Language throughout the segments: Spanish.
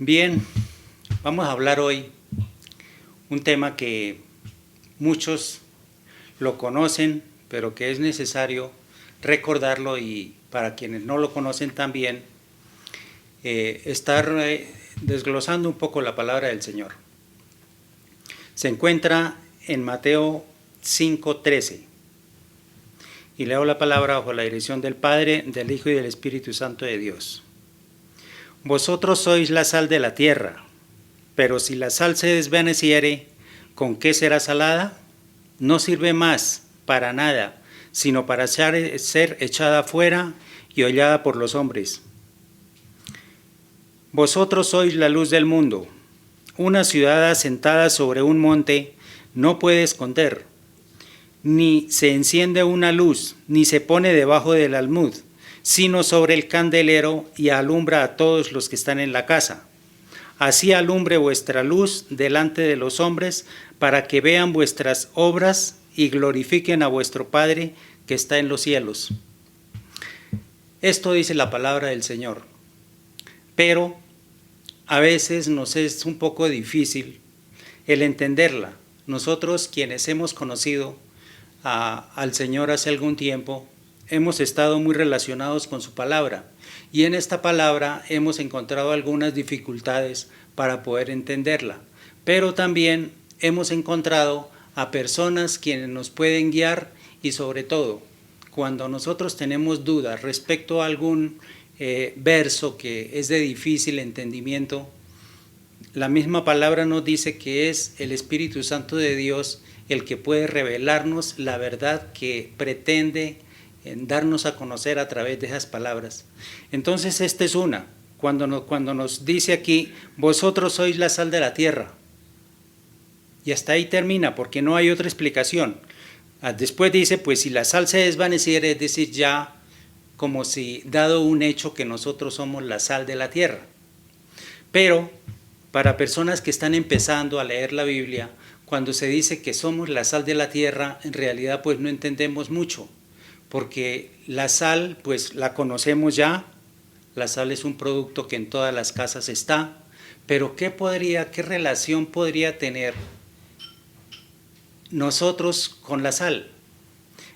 Bien, vamos a hablar hoy un tema que muchos lo conocen, pero que es necesario recordarlo y para quienes no lo conocen también, estar desglosando un poco la palabra del Señor. Se encuentra en Mateo 5:13 y leo la palabra bajo la dirección del Padre, del Hijo y del Espíritu Santo de Dios. Vosotros sois la sal de la tierra, pero si la sal se desvaneciere, ¿con qué será salada? No sirve más para nada, sino para ser echada fuera y hollada por los hombres. Vosotros sois la luz del mundo. Una ciudad asentada sobre un monte no puede esconder, ni se enciende una luz, ni se pone debajo del almud, sino sobre el candelero y alumbra a todos los que están en la casa. Así alumbre vuestra luz delante de los hombres, para que vean vuestras obras y glorifiquen a vuestro Padre que está en los cielos. Esto dice la palabra del Señor, pero a veces nos es un poco difícil el entenderla. Nosotros, quienes hemos conocido al Señor hace algún tiempo, hemos estado muy relacionados con su palabra y en esta palabra hemos encontrado algunas dificultades para poder entenderla, pero también hemos encontrado a personas quienes nos pueden guiar y sobre todo cuando nosotros tenemos dudas respecto a algún verso que es de difícil entendimiento, la misma palabra nos dice que es el Espíritu Santo de Dios el que puede revelarnos la verdad que pretende darnos a conocer a través de esas palabras. Entonces esta es una, cuando nos dice aquí, vosotros sois la sal de la tierra, y hasta ahí termina, porque no hay otra explicación. Después dice, pues si la sal se desvaneciere, es decir, ya como si dado un hecho que nosotros somos la sal de la tierra. Pero para personas que están empezando a leer la Biblia, cuando se dice que somos la sal de la tierra, en realidad pues no entendemos mucho, porque la sal pues la conocemos ya, la sal es un producto que en todas las casas está, pero ¿qué relación podría tener nosotros con la sal?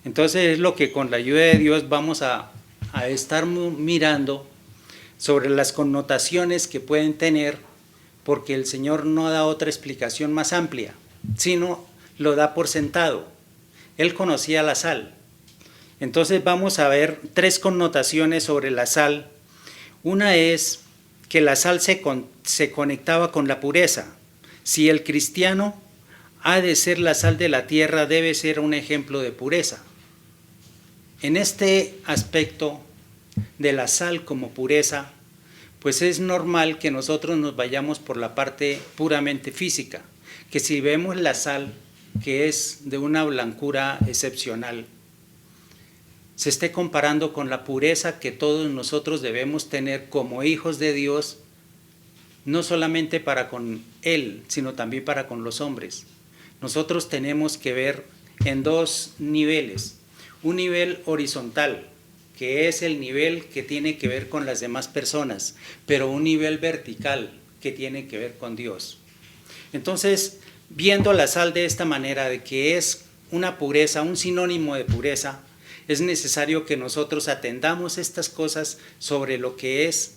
Entonces es lo que con la ayuda de Dios vamos a estar mirando sobre las connotaciones que pueden tener, porque el Señor no da otra explicación más amplia, sino lo da por sentado. Él conocía la sal. Entonces vamos a ver tres connotaciones sobre la sal. Una es que la sal se conectaba con la pureza. Si el cristiano ha de ser la sal de la tierra, debe ser un ejemplo de pureza. En este aspecto de la sal como pureza, pues es normal que nosotros nos vayamos por la parte puramente física, que si vemos la sal, que es de una blancura excepcional, se esté comparando con la pureza que todos nosotros debemos tener como hijos de Dios, no solamente para con Él, sino también para con los hombres. Nosotros tenemos que ver en dos niveles, un nivel horizontal, que es el nivel que tiene que ver con las demás personas, pero un nivel vertical que tiene que ver con Dios. Entonces, viendo la sal de esta manera, de que es una pureza, un sinónimo de pureza, es necesario que nosotros atendamos estas cosas sobre lo que es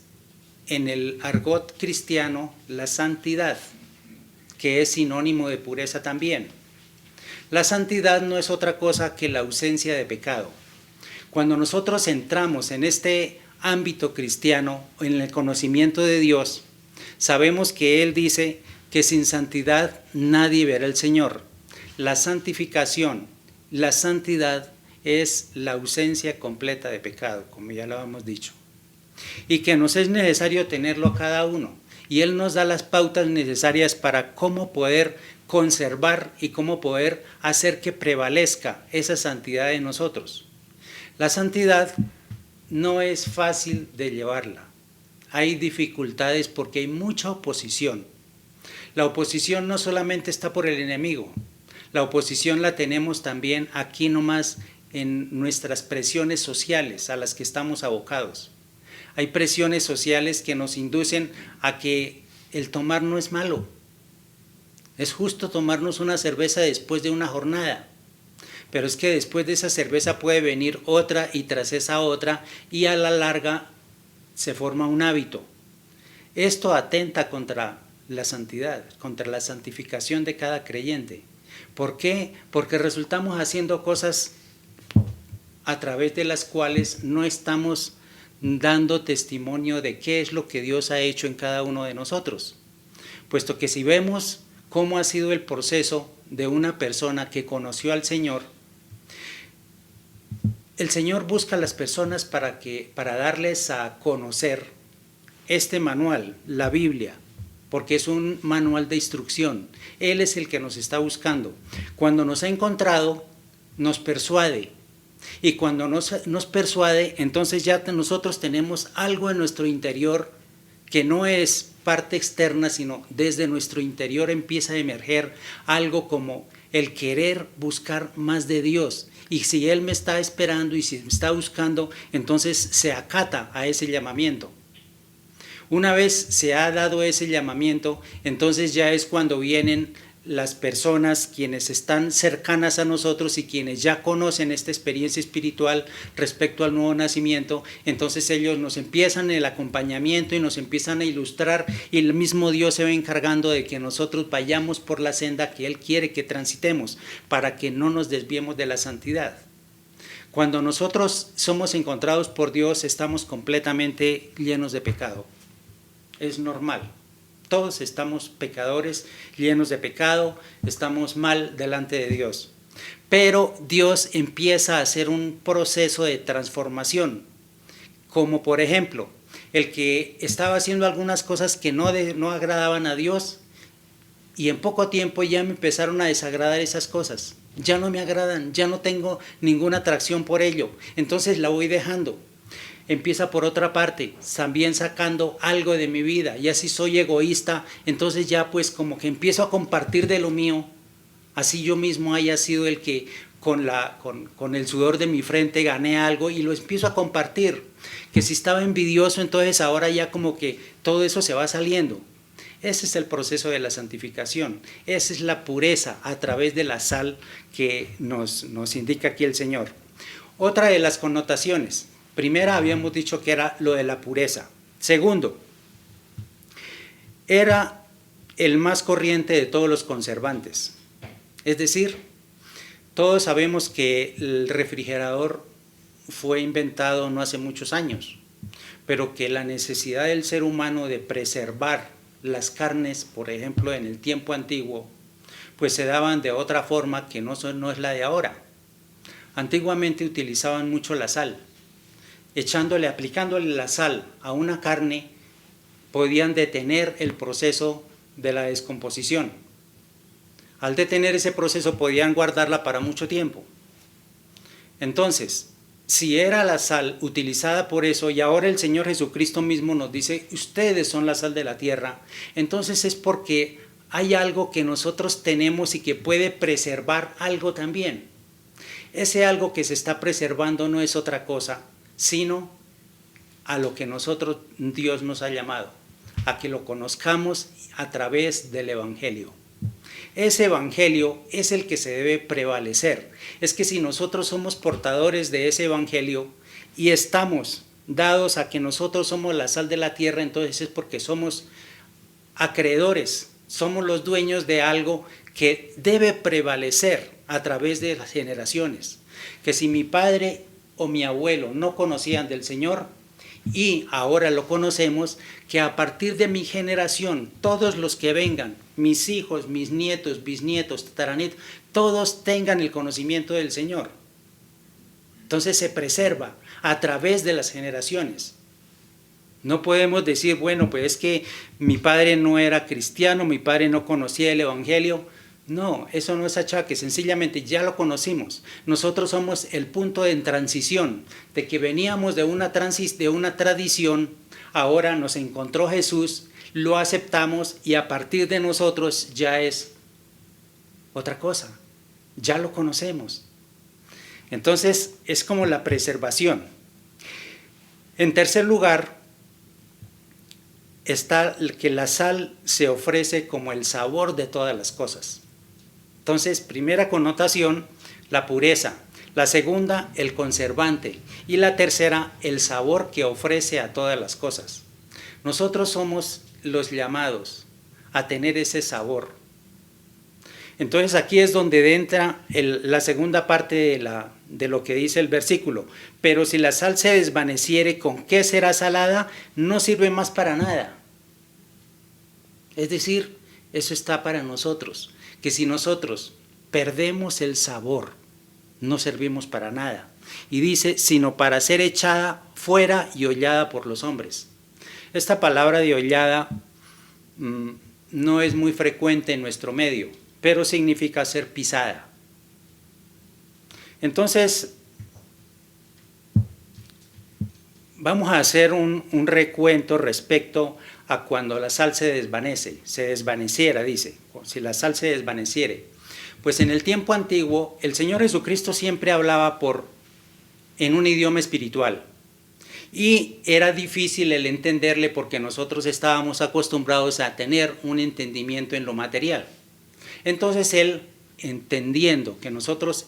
en el argot cristiano la santidad, que es sinónimo de pureza también. La santidad no es otra cosa que la ausencia de pecado. Cuando nosotros entramos en este ámbito cristiano, en el conocimiento de Dios, sabemos que Él dice que sin santidad nadie verá al Señor. La santificación, la santidad es la ausencia completa de pecado, como ya lo hemos dicho. Y que nos es necesario tenerlo a cada uno. Y Él nos da las pautas necesarias para cómo poder conservar y cómo poder hacer que prevalezca esa santidad en nosotros. La santidad no es fácil de llevarla. Hay dificultades porque hay mucha oposición. La oposición no solamente está por el enemigo, la oposición la tenemos también aquí nomás en nuestras presiones sociales a las que estamos abocados. Hay presiones sociales que nos inducen a que el tomar no es malo. Es justo tomarnos una cerveza después de una jornada. Pero es que después de esa cerveza puede venir otra y tras esa otra y a la larga se forma un hábito. Esto atenta contra la santidad, contra la santificación de cada creyente. ¿Por qué? Porque resultamos haciendo cosas a través de las cuales no estamos dando testimonio de qué es lo que Dios ha hecho en cada uno de nosotros. Puesto que si vemos cómo ha sido el proceso de una persona que conoció al Señor, el Señor busca a las personas para darles a conocer este manual, la Biblia, porque es un manual de instrucción. Él es el que nos está buscando. Cuando nos ha encontrado, nos persuade. Y cuando nos persuade, entonces ya nosotros tenemos algo en nuestro interior que no es parte externa, sino desde nuestro interior empieza a emerger algo como el querer buscar más de Dios. Y si Él me está esperando y si me está buscando, entonces se acata a ese llamamiento. Una vez se ha dado ese llamamiento, entonces ya es cuando vienen las personas quienes están cercanas a nosotros y quienes ya conocen esta experiencia espiritual respecto al nuevo nacimiento. Entonces ellos nos empiezan el acompañamiento y nos empiezan a ilustrar, y el mismo Dios se va encargando de que nosotros vayamos por la senda que Él quiere que transitemos para que no nos desviemos de la santidad. Cuando nosotros somos encontrados por Dios, estamos completamente llenos de pecado. Es normal. Todos estamos pecadores, llenos de pecado, estamos mal delante de Dios. Pero Dios empieza a hacer un proceso de transformación, como por ejemplo, el que estaba haciendo algunas cosas que no agradaban a Dios, y en poco tiempo ya me empezaron a desagradar esas cosas. Ya no me agradan, ya no tengo ninguna atracción por ello, entonces la voy dejando. Empieza por otra parte, también sacando algo de mi vida, y así soy egoísta, entonces ya pues como que empiezo a compartir de lo mío, así yo mismo haya sido el que con el sudor de mi frente gané algo y lo empiezo a compartir, que si estaba envidioso, entonces ahora ya como que todo eso se va saliendo. Ese es el proceso de la santificación, esa es la pureza a través de la sal que nos indica aquí el Señor. Otra de las connotaciones. Primera, habíamos dicho que era lo de la pureza. Segundo, era el más corriente de todos los conservantes. Es decir, todos sabemos que el refrigerador fue inventado no hace muchos años, pero que la necesidad del ser humano de preservar las carnes, por ejemplo, en el tiempo antiguo, pues se daban de otra forma que no es la de ahora. Antiguamente utilizaban mucho la sal. Aplicándole la sal a una carne, podían detener el proceso de la descomposición. Al detener ese proceso podían guardarla para mucho tiempo. Entonces, si era la sal utilizada por eso, y ahora el Señor Jesucristo mismo nos dice, ustedes son la sal de la tierra, entonces es porque hay algo que nosotros tenemos y que puede preservar algo también. Ese algo que se está preservando no es otra cosa, sino a lo que nosotros, Dios nos ha llamado, a que lo conozcamos a través del Evangelio. Ese Evangelio es el que se debe prevalecer. Es que si nosotros somos portadores de ese Evangelio y estamos dados a que nosotros somos la sal de la tierra, entonces es porque somos acreedores, somos los dueños de algo que debe prevalecer a través de las generaciones. Que si mi padre o mi abuelo no conocían del Señor y ahora lo conocemos, que a partir de mi generación, todos los que vengan, mis hijos, mis nietos, bisnietos, tataranietos, todos tengan el conocimiento del Señor. Entonces se preserva a través de las generaciones. No podemos decir, bueno, pues es que mi padre no era cristiano, mi padre no conocía el Evangelio. No, eso no es achaque, sencillamente ya lo conocimos. Nosotros somos el punto de transición, de que veníamos de una tradición, ahora nos encontró Jesús, lo aceptamos y a partir de nosotros ya es otra cosa, ya lo conocemos. Entonces es como la preservación. En tercer lugar, está que la sal se ofrece como el sabor de todas las cosas. Entonces, primera connotación, la pureza. La segunda, el conservante. Y la tercera, el sabor que ofrece a todas las cosas. Nosotros somos los llamados a tener ese sabor. Entonces aquí es donde entra la segunda parte de lo que dice el versículo. Pero si la sal se desvaneciere, ¿con qué será salada? No sirve más para nada. Es decir, eso está para nosotros, que si nosotros perdemos el sabor, no servimos para nada. Y dice, sino para ser echada fuera y hollada por los hombres. Esta palabra de hollada no es muy frecuente en nuestro medio, pero significa ser pisada. Entonces, vamos a hacer un recuento respecto a cuando la sal se desvaneciera, dice, si la sal se desvaneciere. Pues en el tiempo antiguo, el Señor Jesucristo siempre hablaba en un idioma espiritual. Y era difícil el entenderle porque nosotros estábamos acostumbrados a tener un entendimiento en lo material. Entonces él, entendiendo que nosotros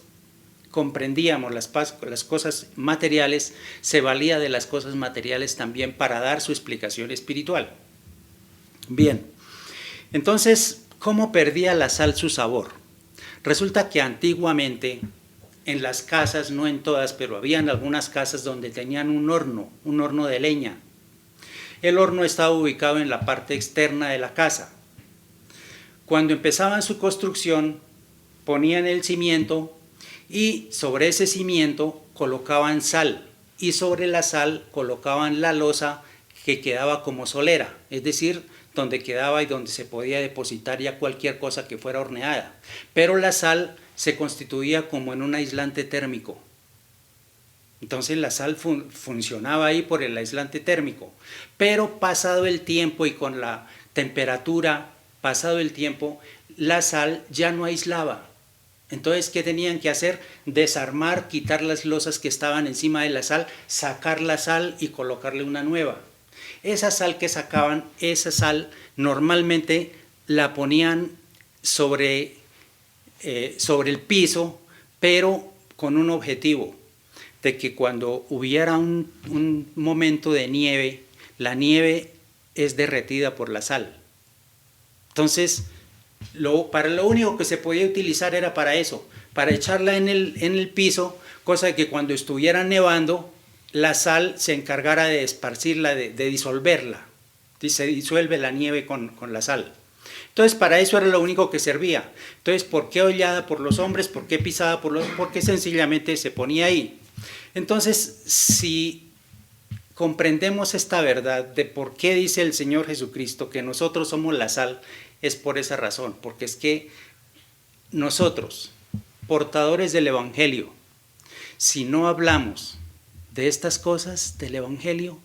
comprendíamos las cosas materiales, se valía de las cosas materiales también para dar su explicación espiritual. Bien, entonces, ¿cómo perdía la sal su sabor? Resulta que antiguamente en las casas, no en todas, pero habían algunas casas donde tenían un horno de leña. El horno estaba ubicado en la parte externa de la casa. Cuando empezaban su construcción, ponían el cimiento y sobre ese cimiento colocaban sal y sobre la sal colocaban la losa que quedaba como solera, es decir, donde quedaba y donde se podía depositar ya cualquier cosa que fuera horneada. Pero la sal se constituía como en un aislante térmico. Entonces la sal funcionaba ahí por el aislante térmico. Pero pasado el tiempo y con la temperatura, pasado el tiempo, la sal ya no aislaba. Entonces, ¿qué tenían que hacer? Desarmar, quitar las losas que estaban encima de la sal, sacar la sal y colocarle una nueva. Esa sal que sacaban, esa sal normalmente la ponían sobre el piso, pero con un objetivo, de que cuando hubiera un momento de nieve, la nieve es derretida por la sal. Entonces, para lo único que se podía utilizar era para eso, para echarla en el piso, cosa que cuando estuviera nevando, la sal se encargara de esparcirla, de disolverla. Se disuelve la nieve con la sal. Entonces, para eso era lo único que servía. Entonces, ¿por qué hollada por los hombres? ¿Por qué pisada por los hombres? Porque sencillamente se ponía ahí. Entonces, si comprendemos esta verdad de por qué dice el Señor Jesucristo que nosotros somos la sal, es por esa razón, porque es que nosotros, portadores del Evangelio, si no hablamos de estas cosas del Evangelio,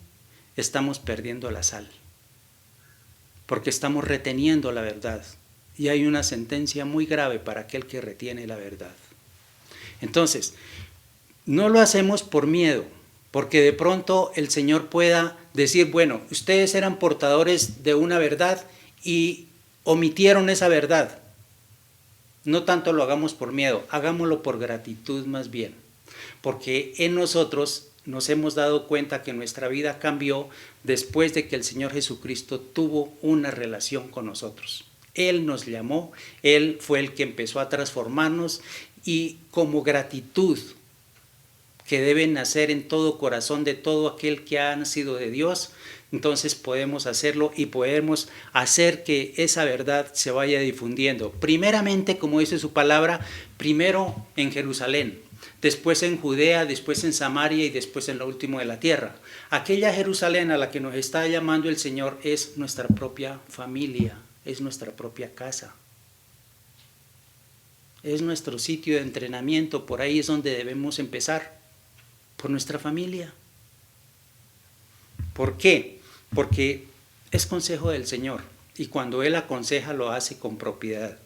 estamos perdiendo la sal, porque estamos reteniendo la verdad, y hay una sentencia muy grave para aquel que retiene la verdad. Entonces, no lo hacemos por miedo, porque de pronto el Señor pueda decir, bueno, ustedes eran portadores de una verdad y omitieron esa verdad. No tanto lo hagamos por miedo, hagámoslo por gratitud más bien, porque en nosotros nos hemos dado cuenta que nuestra vida cambió después de que el Señor Jesucristo tuvo una relación con nosotros. Él nos llamó, Él fue el que empezó a transformarnos, y como gratitud que debe nacer en todo corazón de todo aquel que ha nacido de Dios, entonces podemos hacerlo y podemos hacer que esa verdad se vaya difundiendo. Primeramente, como dice su palabra, primero en Jerusalén, después en Judea, después en Samaria y después en lo último de la tierra. Aquella Jerusalén a la que nos está llamando el Señor es nuestra propia familia, es nuestra propia casa. Es nuestro sitio de entrenamiento, por ahí es donde debemos empezar, por nuestra familia. ¿Por qué? Porque es consejo del Señor, y cuando Él aconseja lo hace con propiedad.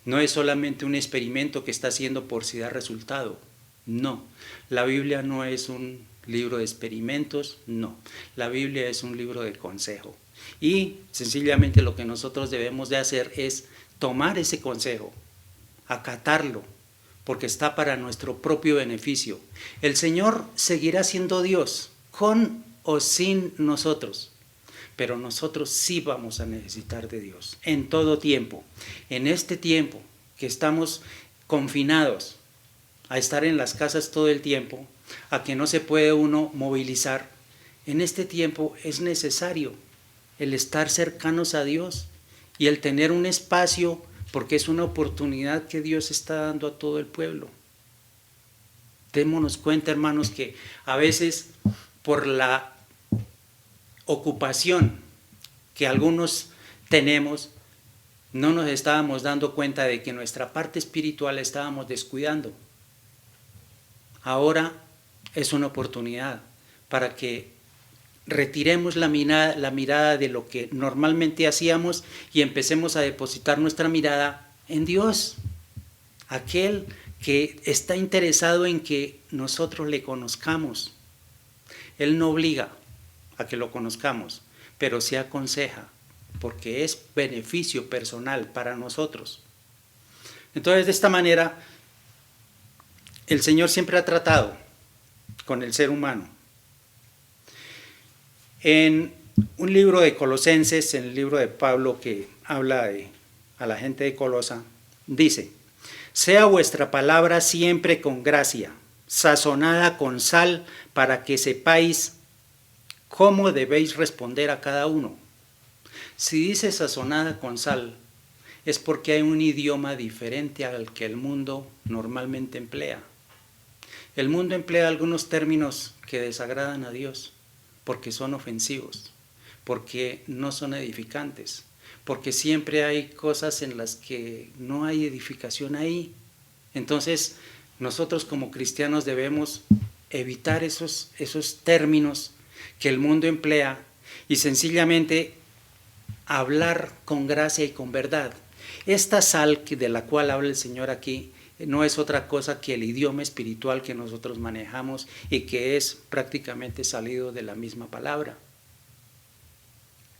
No es solamente un experimento que está haciendo por si da resultado. No, la Biblia no es un libro de experimentos, no. La Biblia es un libro de consejo. Y sencillamente lo que nosotros debemos de hacer es tomar ese consejo, acatarlo, porque está para nuestro propio beneficio. El Señor seguirá siendo Dios, con o sin nosotros, pero nosotros sí vamos a necesitar de Dios en todo tiempo. En este tiempo que estamos confinados a estar en las casas todo el tiempo, a que no se puede uno movilizar, en este tiempo es necesario el estar cercanos a Dios y el tener un espacio, porque es una oportunidad que Dios está dando a todo el pueblo. Démonos cuenta, hermanos, que a veces por la ocupación que algunos tenemos, no nos estábamos dando cuenta de que nuestra parte espiritual la estábamos descuidando. Ahora es una oportunidad para que retiremos la mirada de lo que normalmente hacíamos y empecemos a depositar nuestra mirada en Dios, aquel que está interesado en que nosotros le conozcamos. Él no obliga a que lo conozcamos, pero sí aconseja, porque es beneficio personal para nosotros. Entonces, de esta manera, el Señor siempre ha tratado con el ser humano. En un libro de Colosenses, en el libro de Pablo que habla a la gente de Colosa, dice: sea vuestra palabra siempre con gracia, sazonada con sal, para que sepáis cómo debéis responder a cada uno. Si dice sazonada con sal, es porque hay un idioma diferente al que el mundo normalmente emplea. El mundo emplea algunos términos que desagradan a Dios, porque son ofensivos, porque no son edificantes, porque siempre hay cosas en las que no hay edificación ahí. Entonces, nosotros como cristianos debemos evitar esos términos que el mundo emplea y sencillamente hablar con gracia y con verdad. Esta sal de la cual habla el Señor aquí no es otra cosa que el idioma espiritual que nosotros manejamos y que es prácticamente salido de la misma palabra.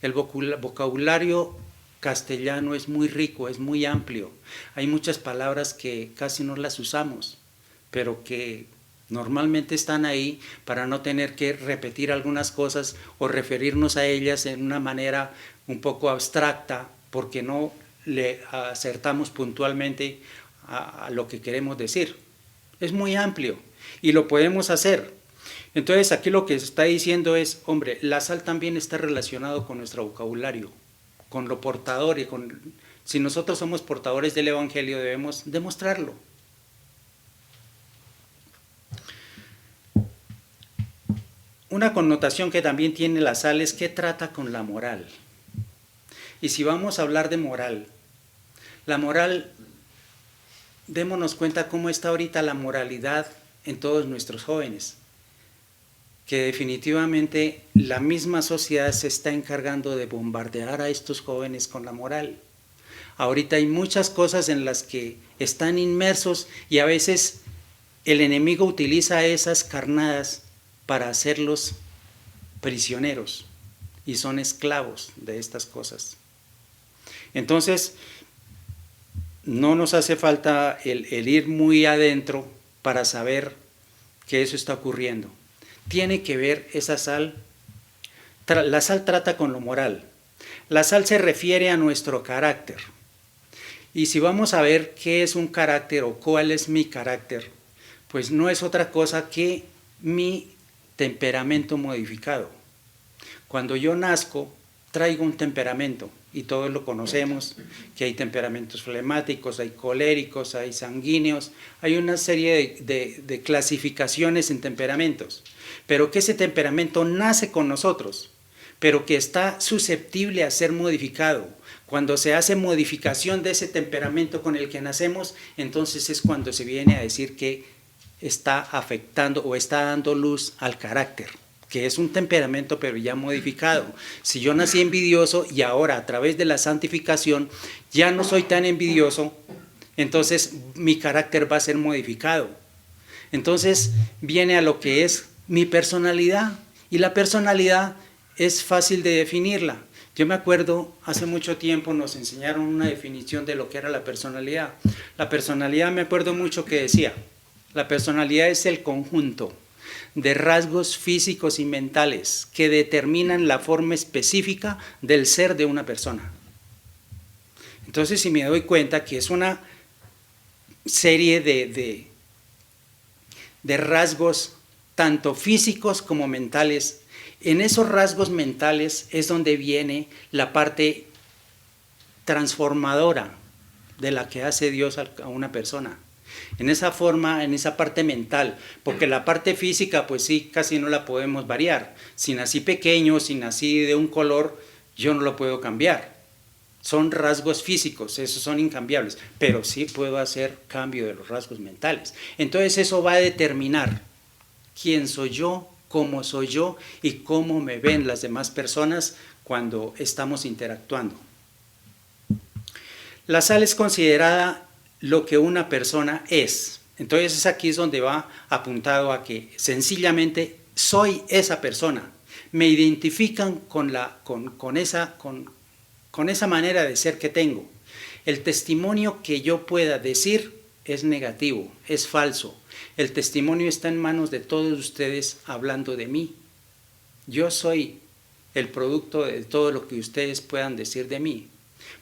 El vocabulario castellano es muy rico, es muy amplio. Hay muchas palabras que casi no las usamos, pero que normalmente están ahí para no tener que repetir algunas cosas o referirnos a ellas en una manera un poco abstracta, porque no le acertamos puntualmente a lo que queremos decir. Es muy amplio y lo podemos hacer. Entonces aquí lo que se está diciendo es, hombre, la sal también está relacionado con nuestro vocabulario, con lo portador, y si nosotros somos portadores del Evangelio debemos demostrarlo. Una connotación que también tiene la sal es que trata con la moral. Y si vamos a hablar de moral, la moral, démonos cuenta cómo está ahorita la moralidad en todos nuestros jóvenes, que definitivamente la misma sociedad se está encargando de bombardear a estos jóvenes con la moral. Ahorita hay muchas cosas en las que están inmersos y a veces el enemigo utiliza esas carnadas para hacerlos prisioneros y son esclavos de estas cosas. Entonces, no nos hace falta el ir muy adentro para saber que eso está ocurriendo. Tiene que ver esa sal, la sal trata con lo moral. La sal se refiere a nuestro carácter. Y si vamos a ver qué es un carácter o cuál es mi carácter, pues no es otra cosa que mi temperamento modificado. Cuando yo nazco, traigo un temperamento, y todos lo conocemos, que hay temperamentos flemáticos, hay coléricos, hay sanguíneos, hay una serie de clasificaciones en temperamentos, pero que ese temperamento nace con nosotros, pero que está susceptible a ser modificado. Cuando se hace modificación de ese temperamento con el que nacemos, entonces es cuando se viene a decir que está afectando o está dando luz al carácter, que es un temperamento pero ya modificado. Si yo nací envidioso y ahora a través de la santificación ya no soy tan envidioso, entonces mi carácter va a ser modificado. Entonces viene a lo que es mi personalidad, y la personalidad es fácil de definirla. Yo me acuerdo, hace mucho tiempo nos enseñaron una definición de lo que era la personalidad. La personalidad, me acuerdo mucho que decía, la personalidad es el conjunto de rasgos físicos y mentales que determinan la forma específica del ser de una persona. Entonces, si me doy cuenta que es una serie de rasgos tanto físicos como mentales, en esos rasgos mentales es donde viene la parte transformadora de la que hace Dios a una persona. En esa forma, en esa parte mental, porque la parte física pues sí, casi no la podemos variar. Si nací pequeño, si nací de un color, yo no lo puedo cambiar. Son rasgos físicos, esos son incambiables, pero sí puedo hacer cambio de los rasgos mentales. Entonces eso va a determinar quién soy yo, cómo soy yo y cómo me ven las demás personas cuando estamos interactuando. La sal es considerada lo que una persona es. Entonces es aquí donde va apuntado a que sencillamente soy esa persona. Me identifican con esa manera de ser que tengo. El testimonio que yo pueda decir es negativo, es falso. El testimonio está en manos de todos ustedes hablando de mí. Yo soy el producto de todo lo que ustedes puedan decir de mí.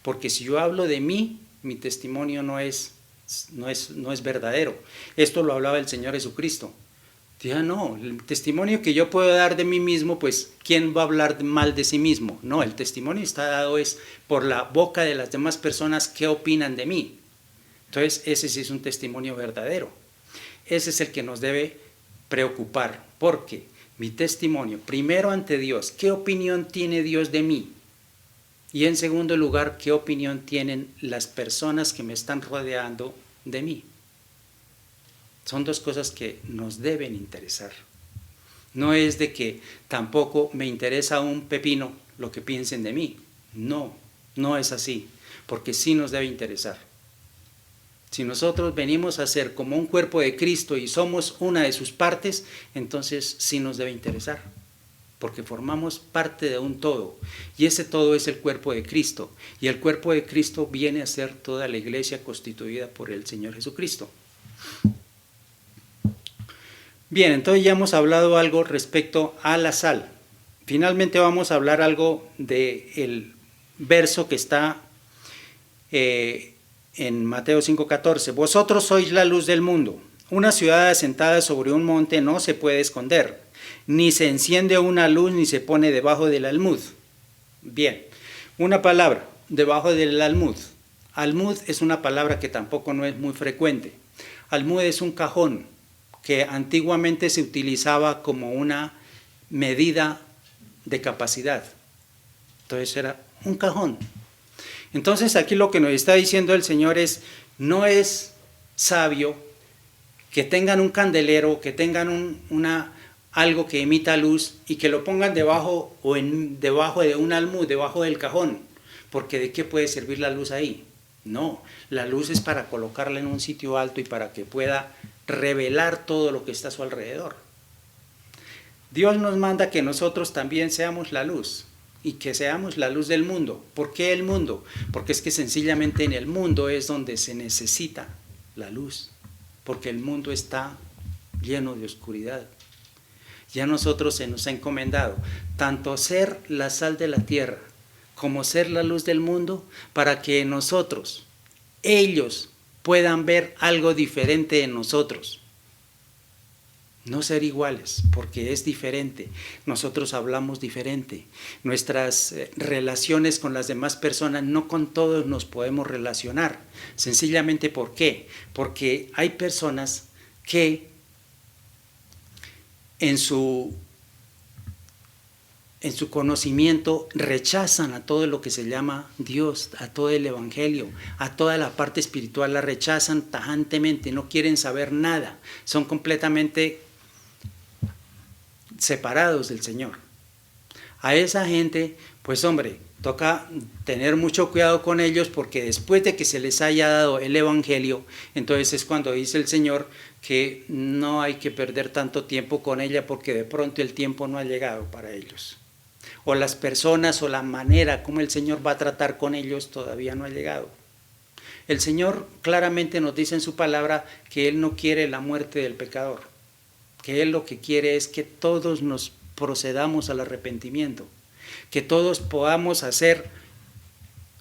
Porque si yo hablo de mí, mi testimonio no es verdadero. Esto lo hablaba el Señor Jesucristo. Diga, no, el testimonio que yo puedo dar de mí mismo, pues, ¿quién va a hablar mal de sí mismo? No, el testimonio está dado es por la boca de las demás personas que opinan de mí. Entonces, ese sí es un testimonio verdadero. Ese es el que nos debe preocupar, porque mi testimonio, primero ante Dios, ¿qué opinión tiene Dios de mí? Y en segundo lugar, ¿qué opinión tienen las personas que me están rodeando de mí? Son dos cosas que nos deben interesar. No es de que tampoco me interesa un pepino lo que piensen de mí. No, no es así, porque sí nos debe interesar. Si nosotros venimos a ser como un cuerpo de Cristo y somos una de sus partes, entonces sí nos debe interesar, porque formamos parte de un todo, y ese todo es el cuerpo de Cristo, y el cuerpo de Cristo viene a ser toda la iglesia constituida por el Señor Jesucristo. Bien, entonces ya hemos hablado algo respecto a la sal. Finalmente vamos a hablar algo del verso que está en Mateo 5:14. Vosotros sois la luz del mundo. Una ciudad asentada sobre un monte no se puede esconder, ni se enciende una luz ni se pone debajo del almud. Bien, una palabra, debajo del almud. Almud es una palabra que tampoco no es muy frecuente. Almud es un cajón que antiguamente se utilizaba como una medida de capacidad. Entonces era un cajón. Entonces aquí lo que nos está diciendo el Señor es, no es sabio que tengan un candelero, que tengan algo que emita luz y que lo pongan debajo debajo de un almud, debajo del cajón, porque ¿de qué puede servir la luz ahí? No, la luz es para colocarla en un sitio alto y para que pueda revelar todo lo que está a su alrededor. Dios nos manda que nosotros también seamos la luz y que seamos la luz del mundo. ¿Por qué el mundo? Porque es que sencillamente en el mundo es donde se necesita la luz, porque el mundo está lleno de oscuridad. Ya a nosotros se nos ha encomendado tanto ser la sal de la tierra como ser la luz del mundo, para que nosotros, ellos, puedan ver algo diferente en nosotros. No ser iguales, porque es diferente. Nosotros hablamos diferente. Nuestras relaciones con las demás personas, no con todos nos podemos relacionar. Sencillamente, ¿por qué? Porque hay personas que en su conocimiento rechazan a todo lo que se llama Dios, a todo el Evangelio, a toda la parte espiritual, la rechazan tajantemente, no quieren saber nada, son completamente separados del Señor. A esa gente, pues hombre, toca tener mucho cuidado con ellos, porque después de que se les haya dado el Evangelio, entonces es cuando dice el Señor que no hay que perder tanto tiempo con ella, porque de pronto el tiempo no ha llegado para ellos. o las personas o la manera como el Señor va a tratar con ellos todavía no ha llegado. El Señor claramente nos dice en su palabra que Él no quiere la muerte del pecador, que Él lo que quiere es que todos nos procedamos al arrepentimiento, que todos podamos hacer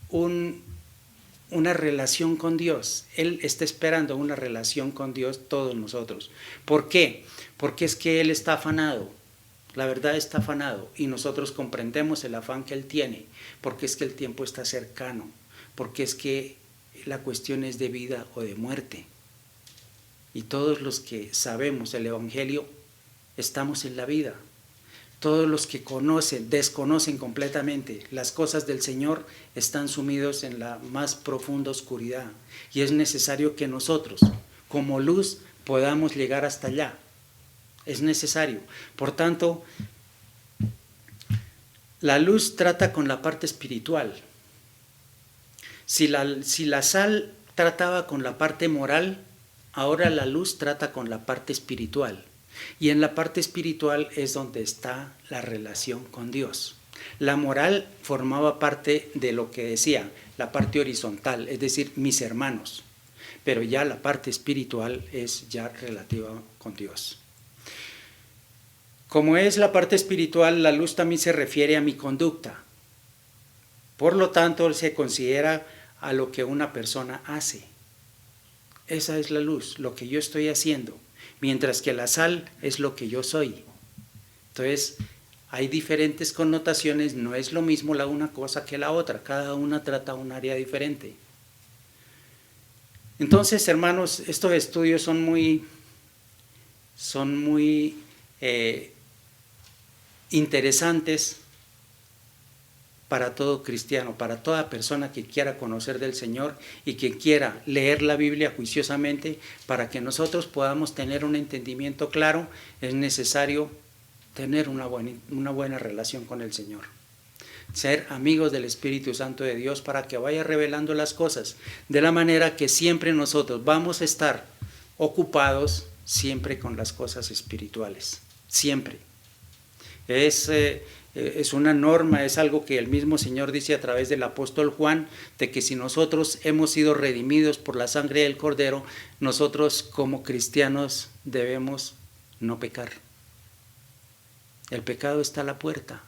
una relación con Dios. Él está esperando una relación con Dios, todos nosotros. ¿Por qué? Porque es que Él está afanado, la verdad está afanado, y nosotros comprendemos el afán que Él tiene, porque es que el tiempo está cercano, porque es que la cuestión es de vida o de muerte. Y todos los que sabemos el Evangelio estamos en la vida. Todos los que desconocen completamente las cosas del Señor están sumidos en la más profunda oscuridad. Y es necesario que nosotros, como luz, podamos llegar hasta allá. Es necesario. Por tanto, la luz trata con la parte espiritual. Si la sal trataba con la parte moral, ahora la luz trata con la parte espiritual. Y en la parte espiritual es donde está la relación con Dios. La moral formaba parte de lo que decía, la parte horizontal, es decir, mis hermanos. Pero ya la parte espiritual es ya relativa con Dios. Como es la parte espiritual, la luz también se refiere a mi conducta. Por lo tanto, se considera a lo que una persona hace. Esa es la luz, lo que yo estoy haciendo. Mientras que la sal es lo que yo soy. Entonces, hay diferentes connotaciones, no es lo mismo la una cosa que la otra, cada una trata un área diferente. Entonces, hermanos, estos estudios son muy interesantes para todo cristiano, para toda persona que quiera conocer del Señor y que quiera leer la Biblia juiciosamente. Para que nosotros podamos tener un entendimiento claro, es necesario tener una buena relación con el Señor. Ser amigos del Espíritu Santo de Dios para que vaya revelando las cosas, de la manera que siempre nosotros vamos a estar ocupados siempre con las cosas espirituales, siempre. Es una norma, es algo que el mismo Señor dice a través del apóstol Juan, de que si nosotros hemos sido redimidos por la sangre del Cordero, nosotros como cristianos debemos no pecar. El pecado está a la puerta,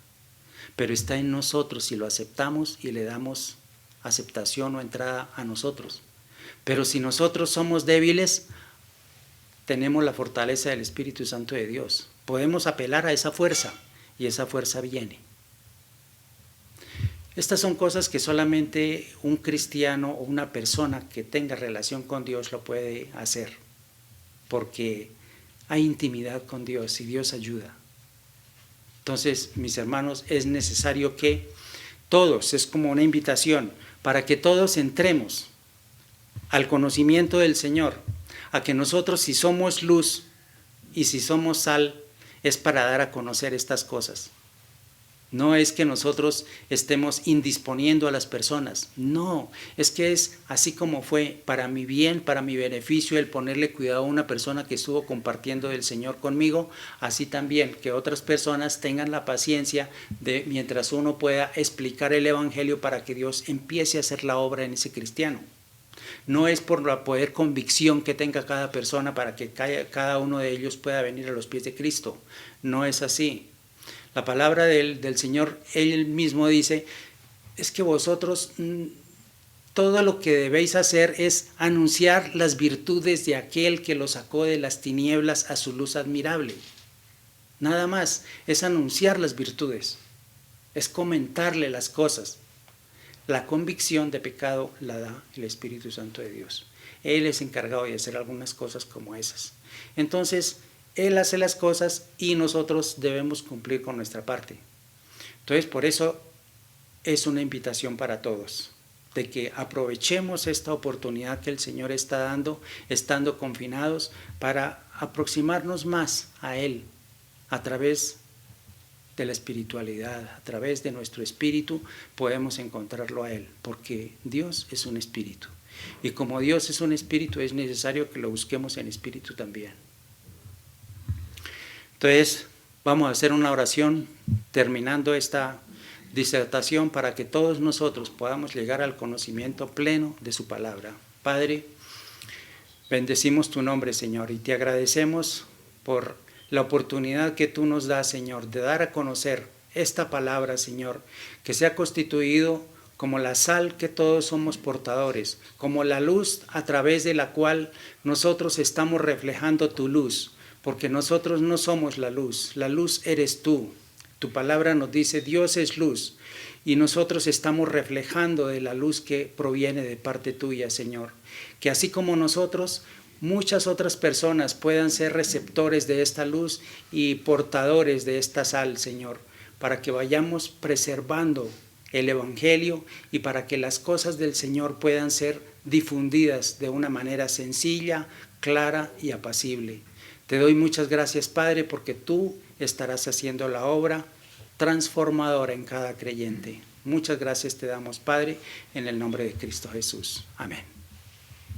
pero está en nosotros si lo aceptamos y le damos aceptación o entrada a nosotros. Pero si nosotros somos débiles, tenemos la fortaleza del Espíritu Santo de Dios. Podemos apelar a esa fuerza. Y esa fuerza viene. Estas son cosas que solamente un cristiano o una persona que tenga relación con Dios lo puede hacer, porque hay intimidad con Dios y Dios ayuda. Entonces, mis hermanos, es necesario que todos, es como una invitación, para que todos entremos al conocimiento del Señor, a que nosotros, si somos luz y si somos sal, es para dar a conocer estas cosas. No es que nosotros estemos indisponiendo a las personas, no, es que es así como fue para mi bien, para mi beneficio, el ponerle cuidado a una persona que estuvo compartiendo del Señor conmigo, así también que otras personas tengan la paciencia de mientras uno pueda explicar el Evangelio para que Dios empiece a hacer la obra en ese cristiano. No es por la poder convicción que tenga cada persona para que cada uno de ellos pueda venir a los pies de Cristo. No es así. La palabra del Señor, Él mismo dice, es que vosotros todo lo que debéis hacer es anunciar las virtudes de aquel que lo sacó de las tinieblas a su luz admirable. Nada más, es anunciar las virtudes, es comentarle las cosas. La convicción de pecado la da el Espíritu Santo de Dios. Él es encargado de hacer algunas cosas como esas. Entonces, Él hace las cosas y nosotros debemos cumplir con nuestra parte. Entonces, por eso es una invitación para todos, de que aprovechemos esta oportunidad que el Señor está dando, estando confinados, para aproximarnos más a Él, a través de la espiritualidad, a través de nuestro espíritu podemos encontrarlo a Él, porque Dios es un espíritu. Y como Dios es un espíritu, es necesario que lo busquemos en espíritu también. Entonces, vamos a hacer una oración terminando esta disertación para que todos nosotros podamos llegar al conocimiento pleno de su palabra. Padre, bendecimos tu nombre, Señor, y te agradecemos por la oportunidad que tú nos das, Señor, de dar a conocer esta palabra, Señor, que se ha constituido como la sal que todos somos portadores, como la luz a través de la cual nosotros estamos reflejando tu luz, porque nosotros no somos la luz eres tú. Tu palabra nos dice, Dios es luz, y nosotros estamos reflejando de la luz que proviene de parte tuya, Señor. Que así como nosotros, muchas otras personas puedan ser receptores de esta luz y portadores de esta sal, Señor, para que vayamos preservando el Evangelio y para que las cosas del Señor puedan ser difundidas de una manera sencilla, clara y apacible. Te doy muchas gracias, Padre, porque tú estarás haciendo la obra transformadora en cada creyente. Muchas gracias te damos, Padre, en el nombre de Cristo Jesús. Amén.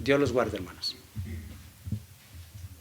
Dios los guarde, hermanos.